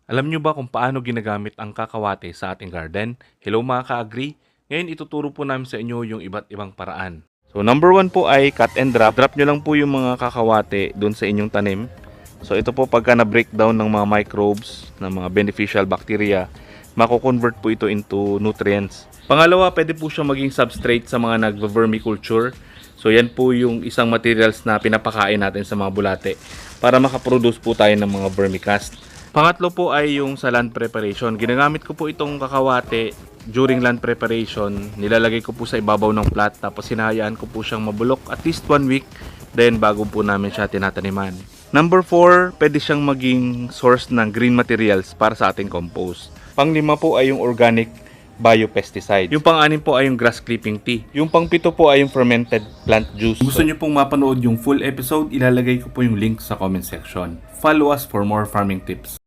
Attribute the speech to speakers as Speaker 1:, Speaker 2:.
Speaker 1: Alam nyo ba kung paano ginagamit ang kakawate sa ating garden? Hello mga ka-agri! Ngayon ituturo po namin sa inyo yung iba't ibang paraan. So number 1 po ay cut and drop. Drop nyo lang po yung mga kakawate dun sa inyong tanim. So ito po pagka na-breakdown ng mga microbes, ng mga beneficial bacteria, mako-convert po ito into nutrients. Pangalawa, pwede po siya maging substrate sa mga nag-vermiculture. So yan po yung isang materials na pinapakain natin sa mga bulate para makaproduce po tayo ng mga vermicast. Pangatlo po ay yung sa land preparation. Ginagamit ko po itong kakawate during land preparation. Nilalagay ko po sa ibabaw ng plat tapos hinahayaan ko po siyang mabulok at least 1 week then bago po namin siya tinataniman. Number 4, pwede siyang maging source ng green materials para sa ating compost. Panglima po ay yung organic biopesticide. Yung pang-anim po ay yung grass clipping tea. Yung pang-pito po ay yung fermented plant juice. Kung gusto nyo pong mapanood yung full episode, ilalagay ko po yung link sa comment section. Follow us for more farming tips.